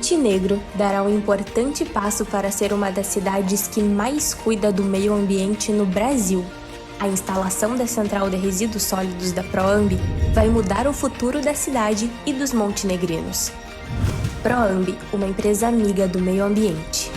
Montenegro dará um importante passo para ser uma das cidades que mais cuida do meio ambiente no Brasil. A instalação da central de resíduos sólidos da Proambi vai mudar o futuro da cidade e dos montenegrinos. Proambi, uma empresa amiga do meio ambiente.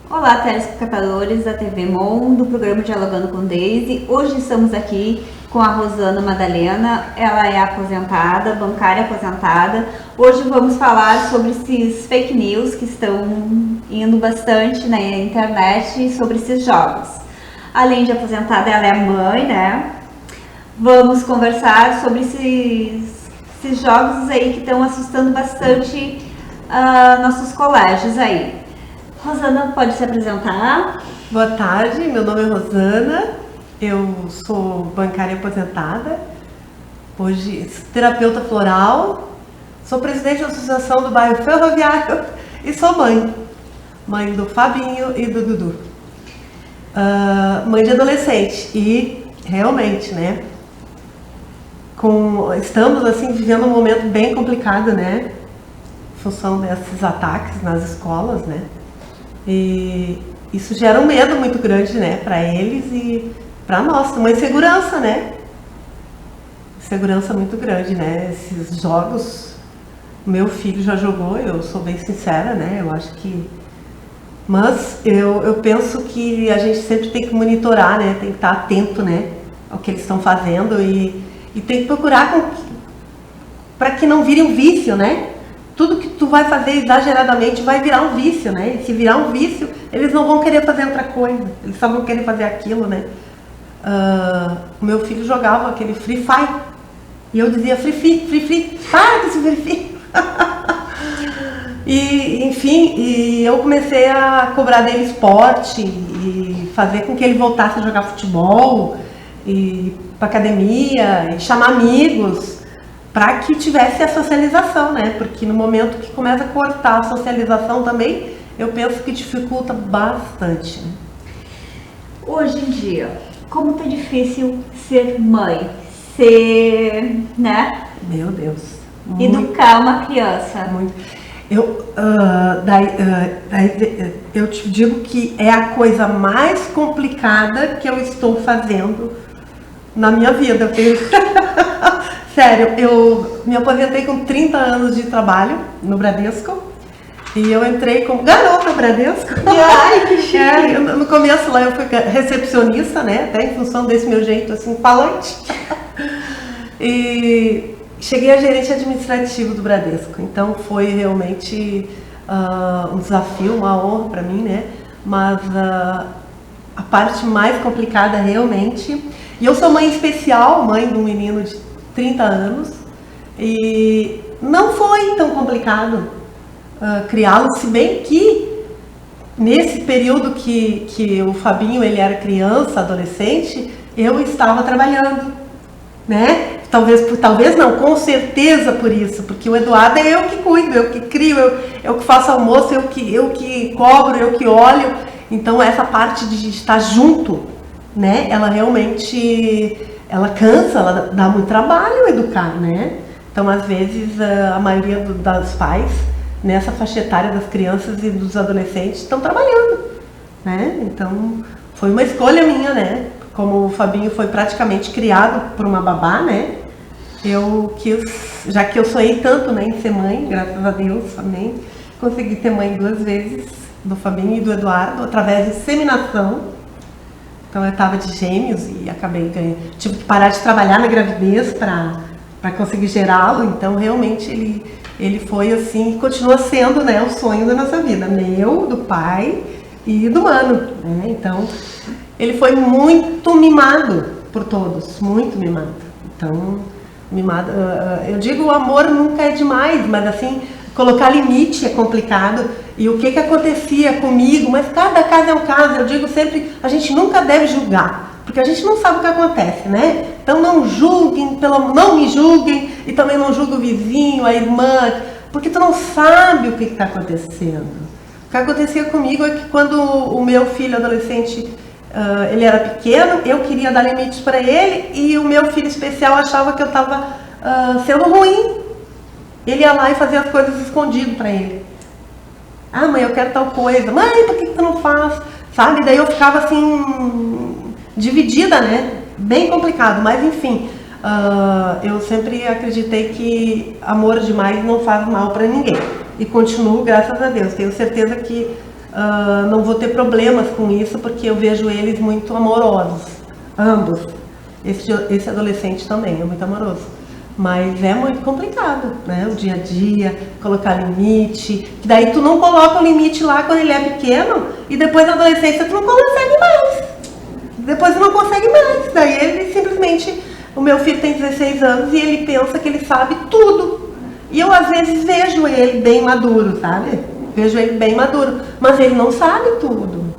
Olá, telespectadores da TV Mon, do programa Dialogando com Daisy. Hoje estamos aqui com a Rosana Madalena, ela é aposentada, bancária aposentada. Hoje vamos falar sobre esses fake news que estão indo bastante na internet sobre esses jogos. Além de aposentada, ela é mãe, né? Vamos conversar sobre esses jogos aí que estão assustando bastante nossos colégios aí. Rosana, pode se apresentar? Boa tarde, meu nome é Rosana, eu sou bancária aposentada, hoje terapeuta floral, sou presidente da Associação do Bairro Ferroviário e sou mãe do Fabinho e do Dudu, mãe de adolescente e realmente, né, estamos assim vivendo um momento bem complicado, né, em função desses ataques nas escolas, né. E isso gera um medo muito grande, né, para eles e para nós, uma insegurança, né? Insegurança muito grande, né? Esses jogos, meu filho já jogou, eu sou bem sincera, né? Eu acho que... Mas eu penso que a gente sempre tem que monitorar, né? Tem que estar atento, né, ao que eles estão fazendo e tem que procurar para que não vire um vício, né? Tudo que tu vai fazer exageradamente vai virar um vício, né? E se virar um vício, eles não vão querer fazer outra coisa. Eles só vão querer fazer aquilo, né? O meu filho jogava aquele Free Fire. E eu dizia, Free, para com esse Free. E, enfim, e eu comecei a cobrar dele esporte e fazer com que ele voltasse a jogar futebol, e ir pra academia, e chamar amigos, para que tivesse a socialização, né? Porque no momento que começa a cortar a socialização também, eu penso que dificulta bastante. Né? Hoje em dia, como tá difícil ser mãe, né? Meu Deus. Educar uma criança. Muito. Eu te digo que é a coisa mais complicada que eu estou fazendo na minha vida. Sério, eu me aposentei com 30 anos de trabalho no Bradesco e eu entrei como garota Bradesco. Ai, que chique! No começo lá eu fui recepcionista, né, até em função desse meu jeito assim, falante. E cheguei a gerente administrativo do Bradesco, então foi realmente um desafio, uma honra para mim, né, mas a parte mais complicada realmente... E eu sou mãe especial, mãe de um menino de 30 anos, e não foi tão complicado criá-lo, se bem que nesse período que o Fabinho ele era criança, adolescente, eu estava trabalhando, né? Talvez não, com certeza por isso, porque o Eduardo é eu que cuido, eu que crio, eu que faço almoço, eu que cobro, eu que olho, então essa parte de estar junto, né? Ela realmente... Ela cansa, ela dá muito trabalho educar, né? Então, às vezes, a maioria dos pais, nessa faixa etária das crianças e dos adolescentes, estão trabalhando, né? Então, foi uma escolha minha, né? Como o Fabinho foi praticamente criado por uma babá, né? Eu quis, já que eu sonhei tanto, né, em ser mãe, graças a Deus, amém, consegui ter mãe 2 vezes, do Fabinho e do Eduardo, através de inseminação. Então eu estava de gêmeos e acabei ganhando. Tive que parar de trabalhar na gravidez para conseguir gerá-lo. Então realmente ele foi assim, continua sendo, né, o sonho da nossa vida, meu, do pai e do mano. Né? Então ele foi muito mimado por todos, muito mimado. Então mimado, eu digo o amor nunca é demais, mas assim colocar limite é complicado. E o que acontecia comigo, mas cada caso é um caso, eu digo sempre, a gente nunca deve julgar, porque a gente não sabe o que acontece, né? Então não julguem, não me julguem, e também não julgue o vizinho, a irmã, porque tu não sabe o que está acontecendo. O que acontecia comigo é que quando o meu filho adolescente ele era pequeno, eu queria dar limites para ele e o meu filho especial achava que eu estava sendo ruim. Ele ia lá e fazia as coisas escondido para ele. Ah, mãe, eu quero tal coisa. Mãe, por que tu não faz? Sabe? Daí eu ficava assim, dividida, né? Bem complicado, mas enfim. Eu sempre acreditei que amor demais não faz mal para ninguém. E continuo, graças a Deus. Tenho certeza que não vou ter problemas com isso, porque eu vejo eles muito amorosos. Ambos. Esse adolescente também é muito amoroso. Mas é muito complicado, né? O dia a dia, colocar limite. Que daí tu não coloca o limite lá quando ele é pequeno e depois na adolescência tu não consegue mais. Depois tu não consegue mais. Daí ele simplesmente... O meu filho tem 16 anos e ele pensa que ele sabe tudo. E eu às vezes vejo ele bem maduro, sabe? Vejo ele bem maduro. Mas ele não sabe tudo.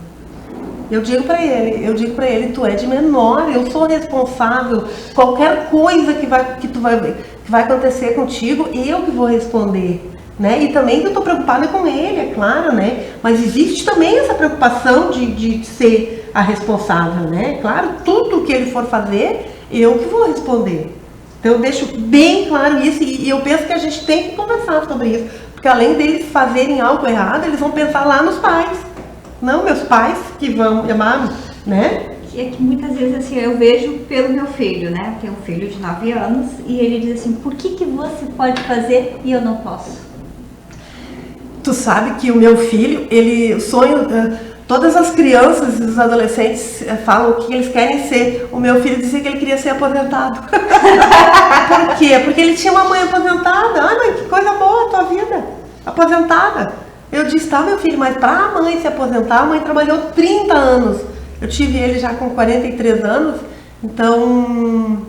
Eu digo pra ele, tu é de menor, eu sou responsável. Qualquer coisa que vai acontecer contigo, eu que vou responder. Né? E também eu tô preocupada com ele, é claro, né? Mas existe também essa preocupação de ser a responsável, né? Claro, tudo que ele for fazer, eu que vou responder. Então eu deixo bem claro isso e eu penso que a gente tem que conversar sobre isso. Porque além deles fazerem algo errado, eles vão pensar lá nos pais. Não meus pais que vão amar, né? É que muitas vezes assim, eu vejo pelo meu filho, né? Eu tenho um filho de 9 anos e ele diz assim, por que você pode fazer e eu não posso? Tu sabe que o meu filho, ele sonha... Todas as crianças e os adolescentes falam o que eles querem ser. O meu filho dizia que ele queria ser aposentado. Por quê? Porque ele tinha uma mãe aposentada. Ai, mãe, que coisa boa a tua vida. Aposentada. Eu disse, tá, meu filho, mas para a mãe se aposentar, a mãe trabalhou 30 anos. Eu tive ele já com 43 anos. Então,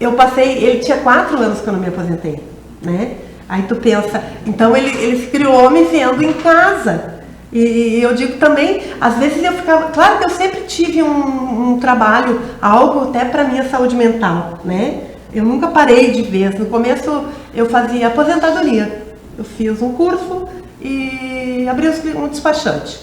eu passei... Ele tinha 4 anos que eu não me aposentei, né? Aí tu pensa... Então, ele se criou me vendo em casa. E eu digo também, às vezes eu ficava... Claro que eu sempre tive um trabalho, algo até para minha saúde mental, né? Eu nunca parei de vez. No começo eu fazia aposentadoria. Eu fiz um curso e abri um despachante.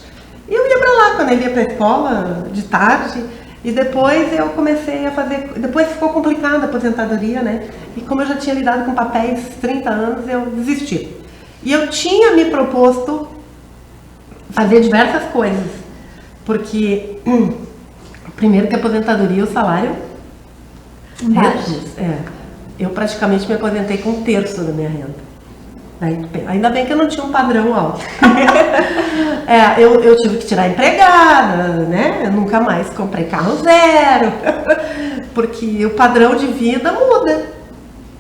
E eu ia para lá quando ele ia para a escola, de tarde. E depois eu comecei a fazer... Depois ficou complicado a aposentadoria, né? E como eu já tinha lidado com papéis 30 anos, eu desisti. E eu tinha me proposto fazer diversas coisas, porque primeiro que a aposentadoria, o salário reduz. Eu praticamente me aposentei com 1/3 da minha renda. Ainda bem que eu não tinha um padrão alto. Eu tive que tirar a empregada, né? Eu nunca mais comprei carro zero, porque o padrão de vida muda.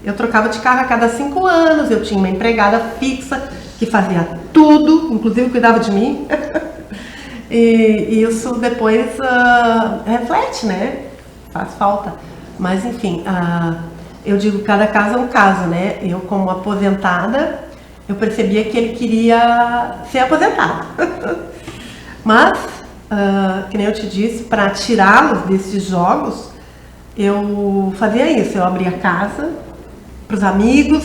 Eu trocava de carro a cada 5 anos, eu tinha uma empregada fixa que fazia tudo, inclusive cuidava de mim. E isso depois reflete, né? Faz falta. Mas enfim, eu digo cada caso é um caso, né? Eu como aposentada, eu percebia que ele queria ser aposentado. Mas, que nem eu te disse, para tirá-los desses jogos, eu fazia isso. Eu abria a casa para os amigos.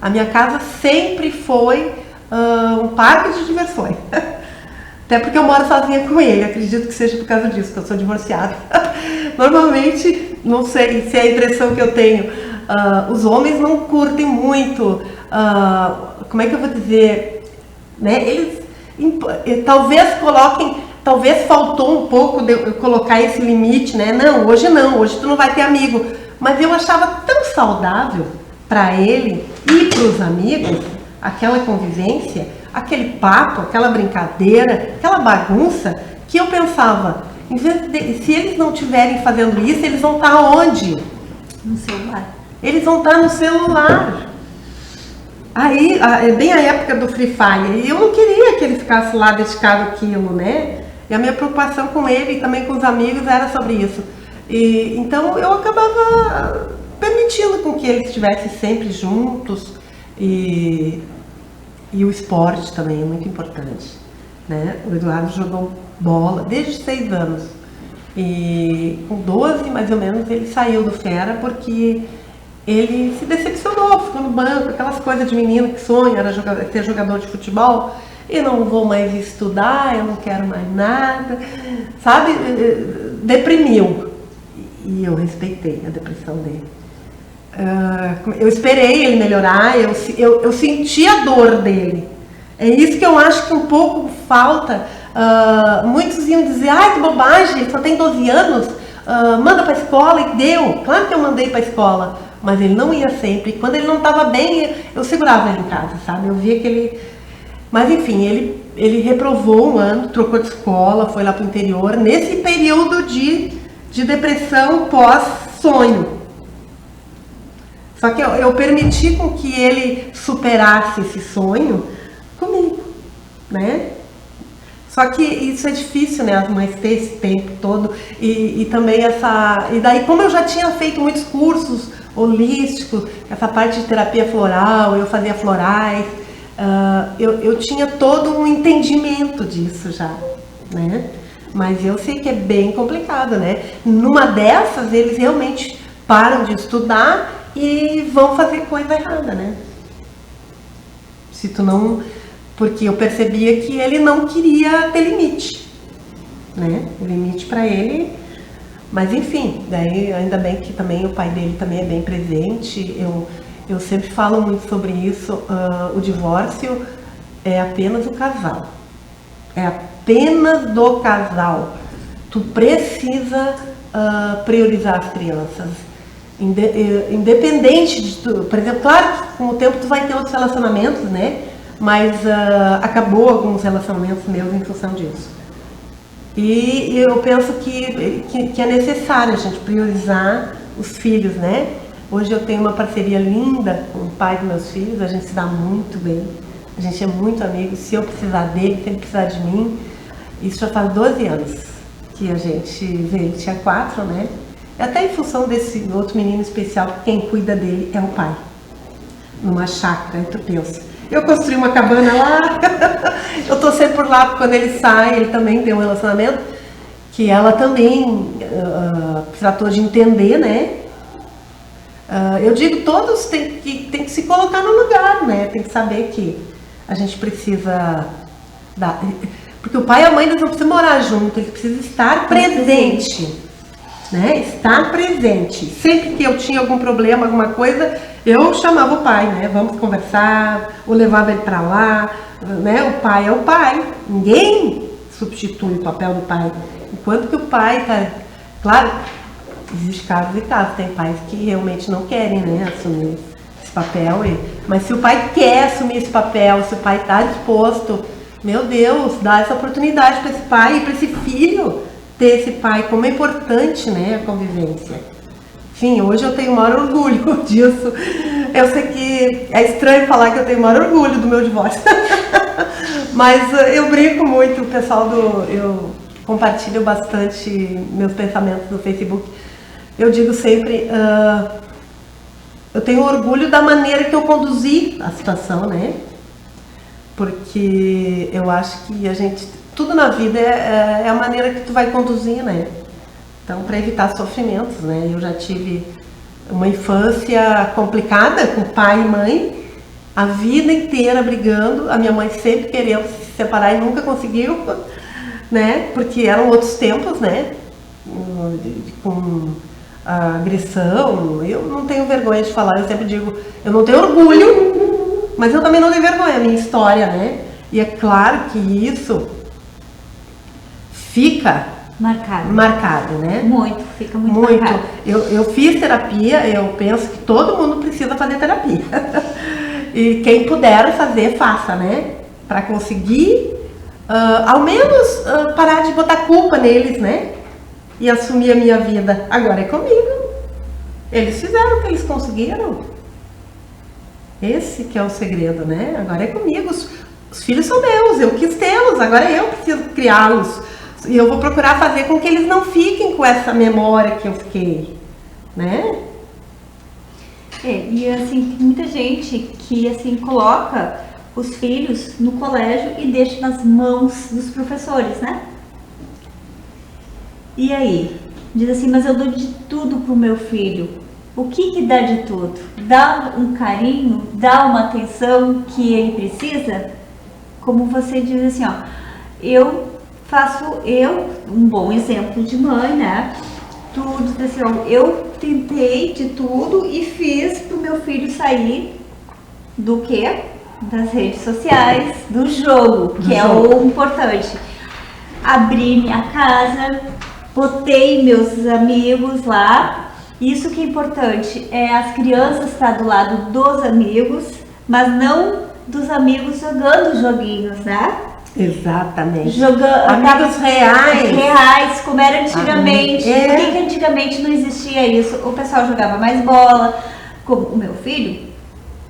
A minha casa sempre foi um parque de diversões. Até porque eu moro sozinha com ele, acredito que seja por causa disso, que eu sou divorciada. Normalmente, não sei se é a impressão que eu tenho, os homens não curtem muito, como é que eu vou dizer, né? Eles talvez coloquem, talvez faltou um pouco de eu colocar esse limite, né? Não, hoje tu não vai ter amigo. Mas eu achava tão saudável para ele e para os amigos, aquela convivência, aquele papo, aquela brincadeira, aquela bagunça, que eu pensava, se eles não estiverem fazendo isso, eles vão estar onde? No celular. Eles vão estar no celular. Aí, é bem a época do Free Fire, e eu não queria que ele ficasse lá dedicado àquilo, né? E a minha preocupação com ele e também com os amigos era sobre isso. Então eu acabava permitindo com que eles estivessem sempre juntos, e o esporte também é muito importante, né? O Eduardo jogou bola desde 6 anos e com 12 mais ou menos ele saiu do Fera porque ele se decepcionou, ficou no banco, aquelas coisas de menino que sonha, era ser jogador de futebol. eu não vou mais estudar, eu não quero mais nada, sabe? Deprimiu. E eu respeitei a depressão dele. Eu esperei ele melhorar, eu senti a dor dele. É isso que eu acho que um pouco falta. Muitos iam dizer, ai que bobagem, ele só tem 12 anos, manda para a escola, e deu. Claro que eu mandei para a escola, mas ele não ia sempre. E quando ele não estava bem, eu segurava ele em casa, sabe? Eu via que ele... Mas enfim, ele reprovou um ano, trocou de escola, foi lá para o interior, nesse período de depressão pós-sonho. Só que eu permiti com que ele superasse esse sonho comigo, né? Só que isso é difícil, né? As mães ter esse tempo todo e também e daí, como eu já tinha feito muitos cursos holísticos, essa parte de terapia floral, eu fazia florais, eu tinha todo um entendimento disso já, né? Mas eu sei que é bem complicado, né? Numa dessas, eles realmente param de estudar e vão fazer coisa errada, né? Se tu não... Porque eu percebia que ele não queria ter limite, né? O limite para ele... Mas enfim, daí ainda bem que também o pai dele também é bem presente. Eu sempre falo muito sobre isso. O divórcio é apenas o casal. É apenas do casal. Tu precisa priorizar as crianças. Independente de tu, por exemplo, claro que com o tempo tu vai ter outros relacionamentos, né? Mas acabou alguns relacionamentos meus em função disso. E eu penso que é necessário a gente priorizar os filhos, né? Hoje eu tenho uma parceria linda com o pai dos meus filhos, a gente se dá muito bem, a gente é muito amigo. Se eu precisar dele, se ele precisar de mim, isso já faz 12 anos que a gente vê, ele tinha 4, né? Até em função desse outro menino especial, quem cuida dele é o pai, numa chácara, tu pensa. Eu construí uma cabana lá, eu tô sempre por lá, quando ele sai, ele também tem um relacionamento, que ela também tratou de entender, né? Eu digo, todos têm que se colocar no lugar, né? Tem que saber que a gente precisa dar... Porque o pai e a mãe eles não precisam morar junto, eles precisam estar presente, né? Estar presente. Sempre que eu tinha algum problema, alguma coisa, eu chamava o pai, né? Vamos conversar, ou levava ele para lá, né? O pai é o pai. Ninguém substitui o papel do pai. Enquanto que o pai tá... Claro, existe casos e casos. Tem pais que realmente não querem, né, assumir esse papel. Mas se o pai quer assumir esse papel, se o pai está disposto, meu Deus, dá essa oportunidade para esse pai e para esse filho ter esse pai. Como é importante, né, a convivência. Enfim, hoje eu tenho o maior orgulho disso. Eu sei que é estranho falar que eu tenho o maior orgulho do meu divórcio. Mas eu brinco muito, o pessoal eu compartilho bastante meus pensamentos no Facebook. Eu digo sempre, eu tenho orgulho da maneira que eu conduzi a situação, né? Porque eu acho que tudo na vida é a maneira que tu vai conduzir, né? Então, para evitar sofrimentos, né? Eu já tive uma infância complicada com pai e mãe, a vida inteira brigando, a minha mãe sempre querendo se separar e nunca conseguiu, né? Porque eram outros tempos, né? Com a agressão, eu não tenho vergonha de falar, eu sempre digo, eu não tenho orgulho, mas eu também não tenho vergonha, a minha história, né? E é claro que isso fica marcado, né? Muito, fica muito marcado. Eu fiz terapia, eu penso que todo mundo precisa fazer terapia. E quem puder fazer, faça, né? Para conseguir, ao menos, parar de botar culpa neles, né? E assumir a minha vida. Agora é comigo. Eles fizeram o que eles conseguiram. Esse que é o segredo, né? Agora é comigo. Os filhos são meus, eu quis tê-los, agora eu preciso criá-los. E eu vou procurar fazer com que eles não fiquem com essa memória que eu fiquei, né? E assim, tem muita gente que assim coloca os filhos no colégio e deixa nas mãos dos professores, né? E aí? Diz assim, mas eu dou de tudo pro meu filho. O que dá de tudo? Dá um carinho? Dá uma atenção que ele precisa? como você diz assim, ó, eu, um bom exemplo de mãe, né? Tudo assim, ó, eu tentei de tudo e fiz pro meu filho sair do quê? Das redes sociais, do jogo, que é o importante. Abri minha casa, botei meus amigos lá. Isso que é importante, é as crianças estar do lado dos amigos, mas não dos amigos jogando joguinhos, né? Exatamente. Amigos reais. Reais, como era antigamente. Por que antigamente não existia isso? O pessoal jogava mais bola. Como o meu filho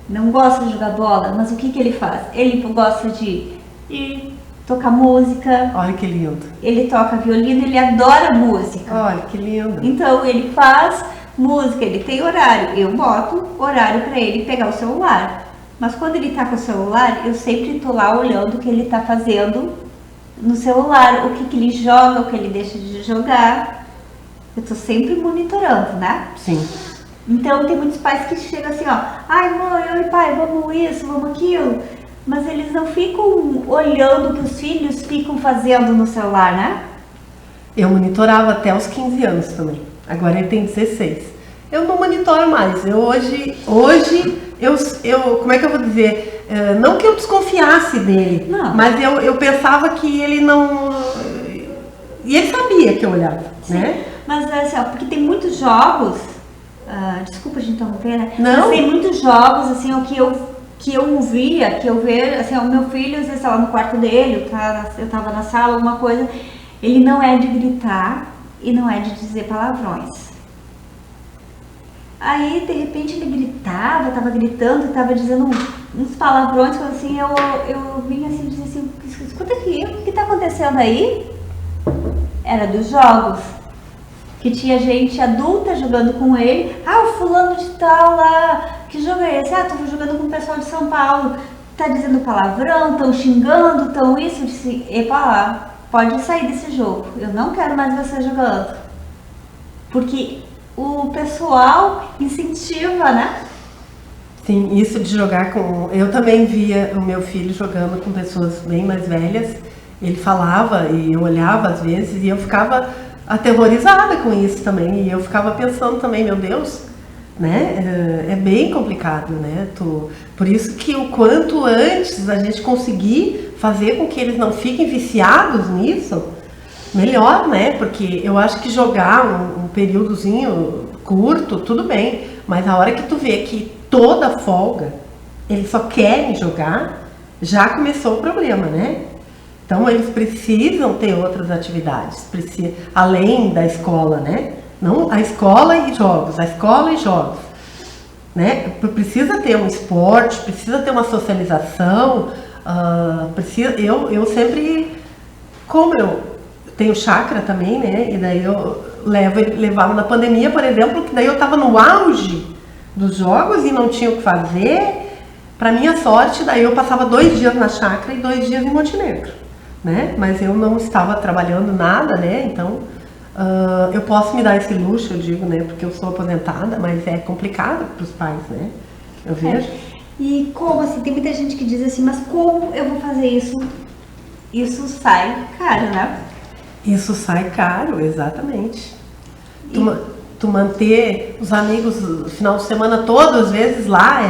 não gosta de jogar bola, mas o que ele faz? Ele gosta de ir tocar música. Olha que lindo. Ele toca violino, ele adora música. Olha que lindo. Então ele faz música, ele tem horário. Eu boto horário para ele pegar o celular. Mas quando ele tá com o celular, eu sempre tô lá olhando o que ele tá fazendo no celular, o que ele joga, o que ele deixa de jogar. Eu tô sempre monitorando, né? Sim. Então tem muitos pais que chegam assim, ó, ai mãe, oi pai, vamos isso, vamos aquilo. Mas eles não ficam olhando o que os filhos ficam fazendo no celular, né? Eu monitorava até os 15 anos também. Agora ele tem 16. Eu não monitoro mais. Eu hoje como é que eu vou dizer? Não que eu desconfiasse dele, não. Mas eu pensava que ele não... E ele sabia que eu olhava, sim, né? Mas assim, ó, porque tem muitos jogos, desculpa de interromper, né? Não. Mas tem muitos jogos, assim, ó, que eu via, que eu vejo, assim, ó, o meu filho, às vezes estava no quarto dele, eu tava na sala, alguma coisa, ele não é de gritar e não é de dizer palavrões. Aí, de repente, ele gritava, tava gritando, tava dizendo uns palavrões, assim, eu vinha assim, dizia assim, escuta aqui, o que tá acontecendo aí? Era dos jogos, que tinha gente adulta jogando com ele. O fulano de tal lá, que jogo é esse? Tô jogando com o pessoal de São Paulo, tá dizendo palavrão, tão xingando, tão isso. Eu disse, epa lá, pode sair desse jogo, eu não quero mais você jogando. Porque o pessoal incentiva, né? Sim, isso de jogar com... Eu também via o meu filho jogando com pessoas bem mais velhas. Ele falava e eu olhava às vezes e eu ficava aterrorizada com isso também. E eu ficava pensando também, meu Deus, né? É bem complicado, né? Por isso que o quanto antes a gente conseguir fazer com que eles não fiquem viciados nisso, melhor, né? Porque eu acho que jogar um períodozinho curto, tudo bem. Mas a hora que tu vê que toda folga eles só querem jogar, já começou o problema, né? Então eles precisam ter outras atividades, além da escola, né? Não a escola e jogos, né? Precisa ter um esporte, precisa ter uma socialização, eu sempre, como eu tenho chácara também, né? E daí eu levava na pandemia, por exemplo, que daí eu estava no auge dos jogos e não tinha o que fazer. Para minha sorte, daí eu passava 2 dias na chácara e 2 dias em Montenegro, né? Mas eu não estava trabalhando nada, né? Então eu posso me dar esse luxo, eu digo, né? Porque eu sou aposentada, mas é complicado para os pais, né? Eu vejo. E como assim? Tem muita gente que diz assim, mas como eu vou fazer isso? Isso sai caro, né? Isso sai caro, exatamente. Tu manter os amigos o final de semana todo, às vezes lá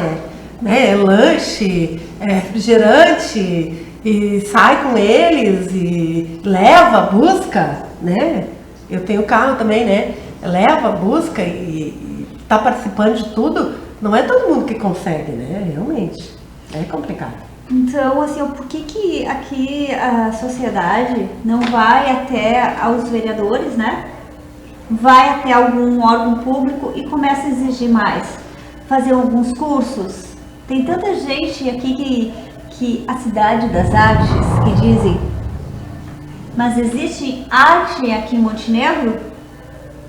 é lanche, é refrigerante, e sai com eles e leva, busca, né? Eu tenho carro também, né? Leva, busca e tá participando de tudo. Não é todo mundo que consegue, né? Realmente, é complicado. Então, assim, por que aqui a sociedade não vai até aos vereadores, né? Vai até algum órgão público e começa a exigir mais? Fazer alguns cursos? Tem tanta gente aqui que a cidade das artes, que dizem, mas existe arte aqui em Montenegro?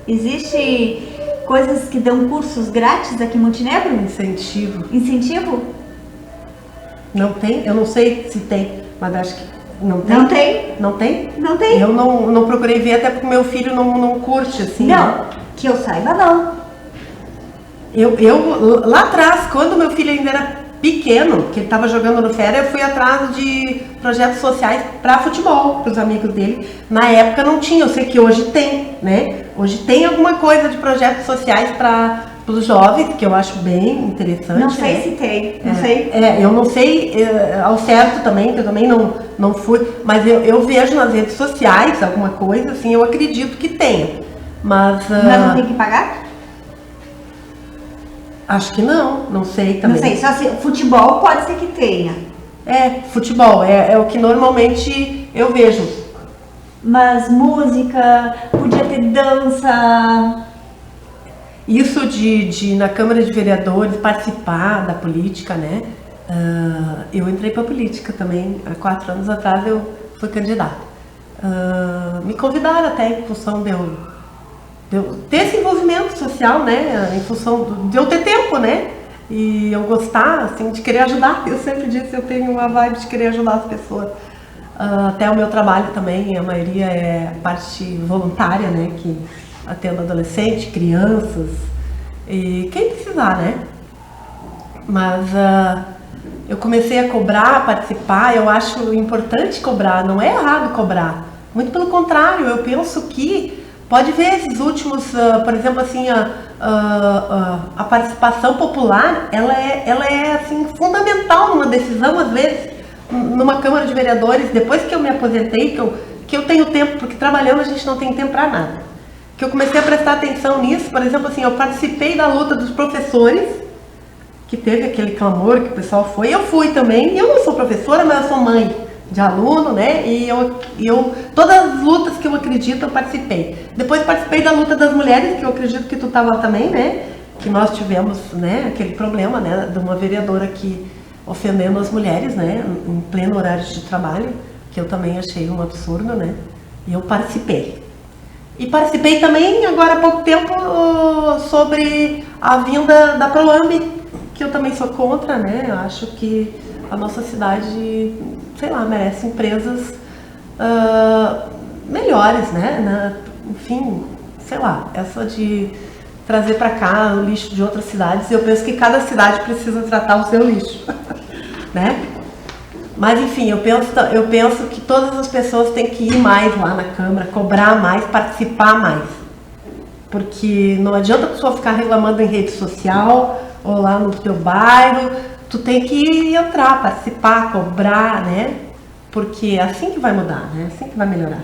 Existe coisas que dão cursos grátis aqui em Montenegro? Incentivo. Incentivo? Não tem? Eu não sei se tem, mas acho que não tem. Não tem? Não tem? Não tem. Eu não procurei ver, até porque meu filho não curte, assim. Não, né? que eu saiba não. Eu lá atrás, quando meu filho ainda era pequeno, que ele estava jogando no Fera, eu fui atrás de projetos sociais para futebol, para os amigos dele. Na época não tinha, eu sei que hoje tem, né? Hoje tem alguma coisa de projetos sociais para os jovens, que eu acho bem interessante. Não sei, né? se tem, não sei. Eu não sei ao certo também, que eu também não fui, mas eu vejo nas redes sociais alguma coisa, assim, eu acredito que tenha. Mas não tem que pagar? Acho que não sei também. Não sei, só se futebol pode ser que tenha. Futebol é o que normalmente eu vejo. Mas música, podia ter dança. Isso de na Câmara de Vereadores participar da política, né? Eu entrei para a política também, há 4 anos atrás eu fui candidata. Me convidaram até em função de eu ter esse envolvimento social, né? Em função de eu ter tempo, né? E eu gostar, assim, de querer ajudar. Eu sempre disse, eu tenho uma vibe de querer ajudar as pessoas. Até o meu trabalho também, a maioria é parte voluntária, né? Que atendo adolescente, crianças e quem precisar, né? Mas eu comecei a cobrar, participar, eu acho importante cobrar, não é errado cobrar. Muito pelo contrário, eu penso que pode ver esses últimos, por exemplo, assim, a participação popular, ela é assim, fundamental numa decisão, às vezes, numa Câmara de Vereadores, depois que eu me aposentei, que eu tenho tempo, porque trabalhando a gente não tem tempo para nada. Que eu comecei a prestar atenção nisso, por exemplo, assim, eu participei da luta dos professores, que teve aquele clamor que o pessoal foi, eu fui também, eu não sou professora, mas eu sou mãe de aluno, né, e eu todas as lutas que eu acredito, eu participei. Depois participei da luta das mulheres, que eu acredito que tu estava também, né, que nós tivemos, né, aquele problema, né, de uma vereadora aqui ofendendo as mulheres, né, em pleno horário de trabalho, que eu também achei um absurdo, né, e eu participei. E participei também, agora há pouco tempo, sobre a vinda da Proamb, que eu também sou contra, né? Eu acho que a nossa cidade, sei lá, merece empresas melhores, né? Enfim, sei lá, essa de trazer para cá o lixo de outras cidades, eu penso que cada cidade precisa tratar o seu lixo, né? Mas enfim, eu penso que todas as pessoas têm que ir mais lá na Câmara, cobrar mais, participar mais. Porque não adianta a pessoa ficar reclamando em rede social ou lá no teu bairro, tu tem que entrar, participar, cobrar, né? Porque é assim que vai mudar, né? É assim que vai melhorar.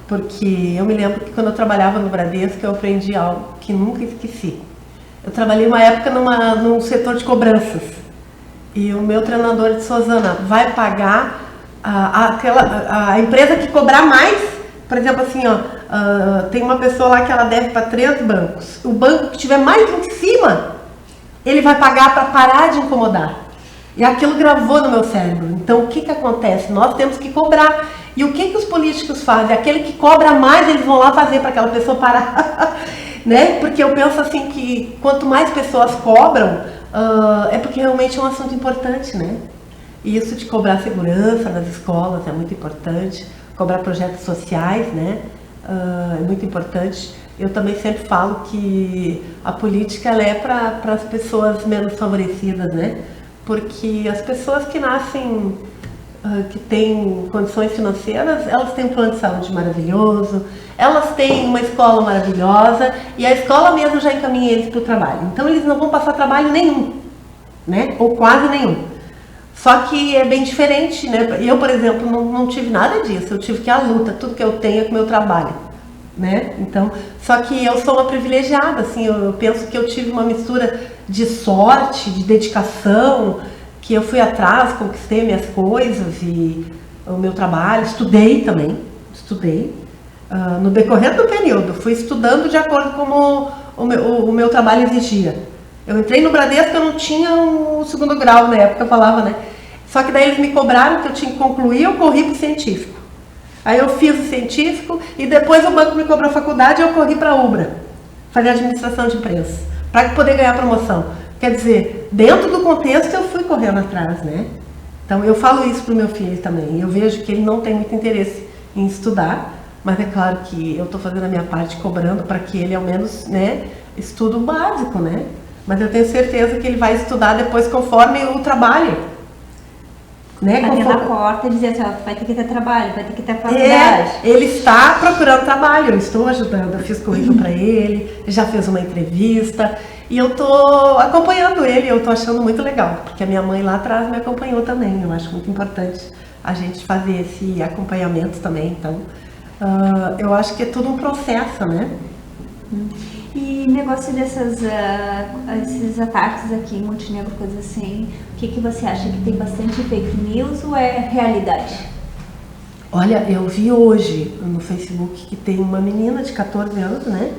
Porque eu me lembro que quando eu trabalhava no Bradesco, eu aprendi algo que nunca esqueci. Eu trabalhei uma época num setor de cobranças. E o meu treinador disse, Rosana, vai pagar a empresa que cobrar mais, por exemplo, assim, tem uma pessoa lá que ela deve para 3 bancos. O banco que tiver mais em cima, ele vai pagar para parar de incomodar. E aquilo gravou no meu cérebro. Então, o que acontece? Nós temos que cobrar. E o que os políticos fazem? Aquele que cobra mais, eles vão lá fazer para aquela pessoa parar. Né? Porque eu penso assim que quanto mais pessoas cobram, é porque realmente é um assunto importante, né? E isso de cobrar segurança nas escolas é muito importante, cobrar projetos sociais, né? É muito importante. Eu também sempre falo que a política ela é para as pessoas menos favorecidas, né? Porque as pessoas que nascem, que têm condições financeiras, elas têm um plano de saúde maravilhoso, elas têm uma escola maravilhosa e a escola mesmo já encaminha eles para o trabalho. Então eles não vão passar trabalho nenhum, né? Ou quase nenhum. Só que é bem diferente, né? Eu, por exemplo, não tive nada disso. Eu tive que ir à luta, tudo que eu tenho é com o meu trabalho, né? Então, só que eu sou uma privilegiada, assim, eu penso que eu tive uma mistura de sorte, de dedicação, que eu fui atrás, conquistei minhas coisas e o meu trabalho, estudei também, no decorrer do período, fui estudando de acordo com o meu trabalho exigia. Eu entrei no Bradesco, eu não tinha o 2º grau na época, eu falava, né? Só que daí eles me cobraram que eu tinha que concluir, eu corri para o científico. Aí eu fiz o científico e depois o banco me cobrou a faculdade e eu corri para a Ubra, fazer administração de empresas, para poder ganhar promoção. Quer dizer, dentro do contexto eu fui correndo atrás, né? Então eu falo isso para o meu filho também. Eu vejo que ele não tem muito interesse em estudar, mas é claro que eu estou fazendo a minha parte cobrando para que ele ao menos, né, estude o básico, né? mas eu tenho certeza que ele vai estudar depois conforme o trabalho. Né? Bater na porta e dizer assim, ó, vai ter que ter trabalho, vai ter que ter faculdade. Ele está procurando trabalho, eu estou ajudando, eu fiz currículo para ele, já fez uma entrevista e eu estou acompanhando ele, eu estou achando muito legal, porque a minha mãe lá atrás me acompanhou também, eu acho muito importante a gente fazer esse acompanhamento também, então eu acho que é tudo um processo, né? E negócio desses esses ataques aqui em Montenegro, coisa assim, o que você acha, que tem bastante fake news ou é realidade? Olha, eu vi hoje no Facebook que tem uma menina de 14 anos, né,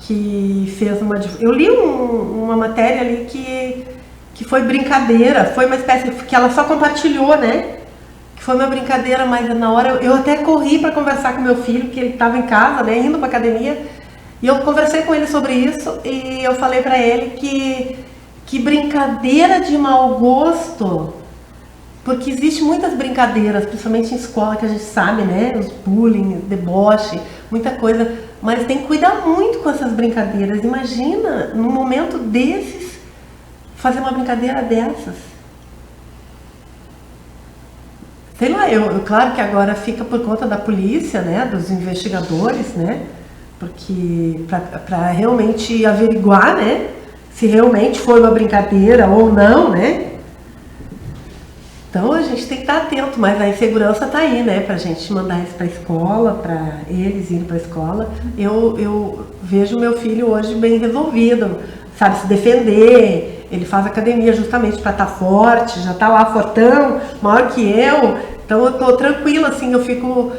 que fez uma... Eu li uma matéria ali que foi brincadeira, foi uma espécie que ela só compartilhou, né, que foi uma brincadeira, mas na hora eu até corri para conversar com meu filho, que ele estava em casa, né, indo para academia. E eu conversei com ele sobre isso e eu falei pra ele que brincadeira de mau gosto, porque existe muitas brincadeiras, principalmente em escola, que a gente sabe, né? Os bullying, deboche, muita coisa, mas tem que cuidar muito com essas brincadeiras. Imagina, num momento desses, fazer uma brincadeira dessas. Sei lá, claro que agora fica por conta da polícia, né? Dos investigadores, né? Porque para realmente averiguar, né, se realmente foi uma brincadeira ou não, né? Então a gente tem que estar atento, mas a insegurança está aí, né, para a gente mandar eles para a escola, para eles irem para a escola. Eu vejo meu filho hoje bem resolvido, sabe se defender, ele faz academia justamente para estar forte, já está lá fortão, maior que eu, então eu estou tranquila, assim, eu fico...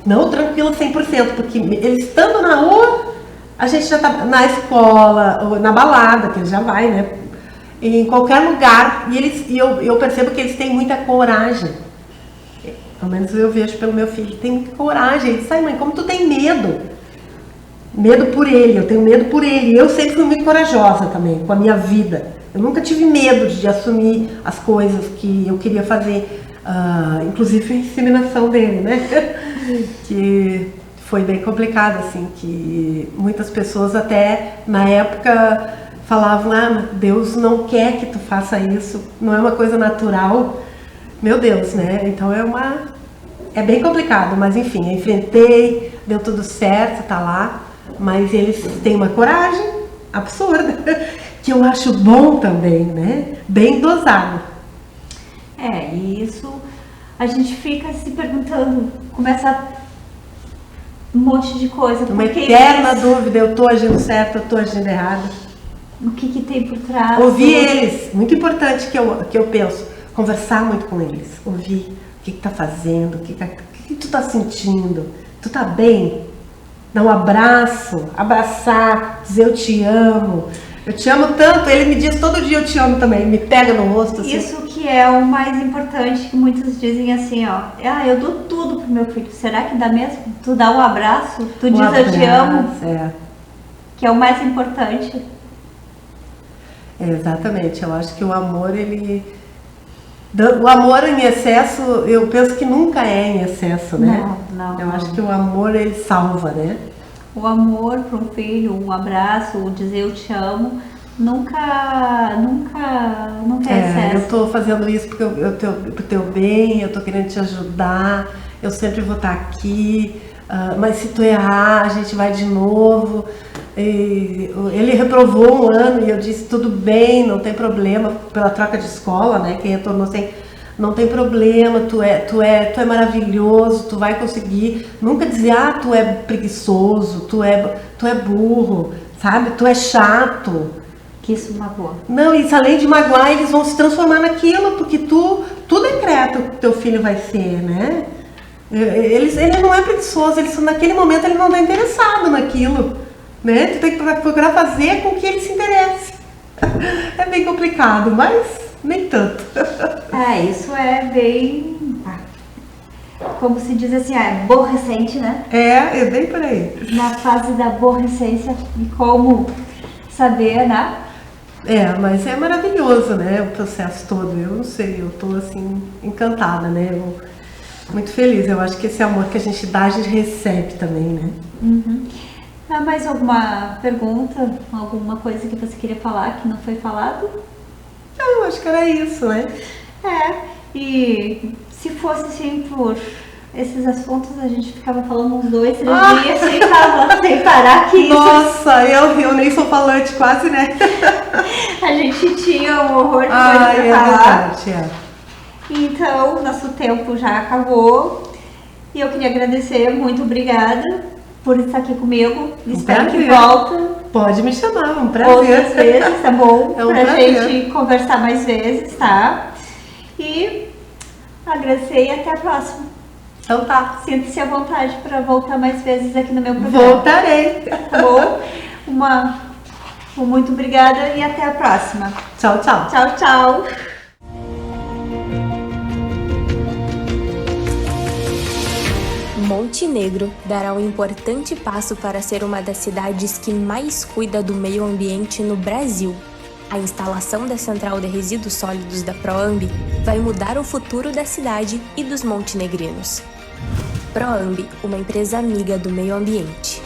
não tranquilo 100%, porque ele estando na rua, a gente já tá na escola, ou na balada, que ele já vai, né? Em qualquer lugar, e eu percebo que eles têm muita coragem. Pelo menos eu vejo pelo meu filho, tem muita coragem. Ele diz, ai mãe, como tu tem medo? Medo por ele, eu tenho medo por ele. Eu sempre fui muito corajosa também, com a minha vida. Eu nunca tive medo de assumir as coisas que eu queria fazer. Inclusive a inseminação dele, né? Que foi bem complicado, assim, que muitas pessoas até na época falavam, Deus não quer que tu faça isso, não é uma coisa natural. Meu Deus, né? Então é bem complicado, mas enfim, eu enfrentei, deu tudo certo, tá lá, mas eles têm uma coragem absurda, que eu acho bom também, né? Bem dosado. E isso a gente fica se perguntando, começa um monte de coisa. Uma eterna dúvida, eu estou agindo certo, eu estou agindo errado. O que tem por trás? Ouvir eles, muito importante que eu penso, conversar muito com eles, ouvir o que tá fazendo, o que tu tá sentindo, tu tá bem? Dar um abraço, abraçar, dizer eu te amo tanto, ele me diz todo dia eu te amo também, me pega no rosto. Assim. Isso que é o mais importante, que muitos dizem assim, ó, eu dou tudo pro meu filho, será que dá mesmo? Tu dá um abraço, tu diz eu te amo, que é o mais importante. Exatamente, eu acho que o amor, o amor em excesso, eu penso que nunca é em excesso, né? Não. Eu acho que o amor, ele salva, né? O amor para um filho, um abraço, o dizer eu te amo, nunca é excesso. Eu tô fazendo isso porque pro teu bem, eu tô querendo te ajudar, eu sempre vou estar aqui, mas se tu errar, a gente vai de novo. E ele reprovou um ano e eu disse, tudo bem, não tem problema, pela troca de escola, né, quem retornou sem... Não tem problema, tu é maravilhoso, tu vai conseguir. Nunca dizer, tu é preguiçoso, tu é burro, sabe? Tu é chato. Que isso magoa. Não, isso além de magoar, eles vão se transformar naquilo, porque tu decreta o que teu filho vai ser, né? Ele não é preguiçoso, naquele momento ele não está interessado naquilo, né? Tu tem que procurar fazer com que ele se interesse. É bem complicado, mas... nem tanto. Isso é bem, como se diz assim, aborrecente, né? É bem por aí. Na fase da aborrecência e como saber, né? Mas é maravilhoso, né? O processo todo. Eu não sei, eu tô assim, encantada, né? Muito feliz. Eu acho que esse amor que a gente dá, a gente recebe também, né? Uhum. Há mais alguma pergunta, alguma coisa que você queria falar que não foi falado? Eu acho que era isso, né? E se fosse assim por esses assuntos, a gente ficava falando uns 2, 3 dias sem parar aqui. Nossa, eu nem sou falante quase, né? A gente tinha um horror de coisa pra falar. Verdade, Então, nosso tempo já acabou. E eu queria agradecer, muito obrigada por estar aqui comigo. Espero que volta. Pode me chamar, um prazer. Outras vezes, tá bom? É um pra prazer. gente conversar mais vezes, tá? E agradecer e até a próxima. Então tá. Sinta-se à vontade para voltar mais vezes aqui no meu programa. Voltarei. Tá bom? Muito obrigada e até a próxima. Tchau, tchau. Tchau, tchau. Montenegro dará um importante passo para ser uma das cidades que mais cuida do meio ambiente no Brasil. A instalação da central de resíduos sólidos da Proambi vai mudar o futuro da cidade e dos montenegrinos. Proambi, uma empresa amiga do meio ambiente.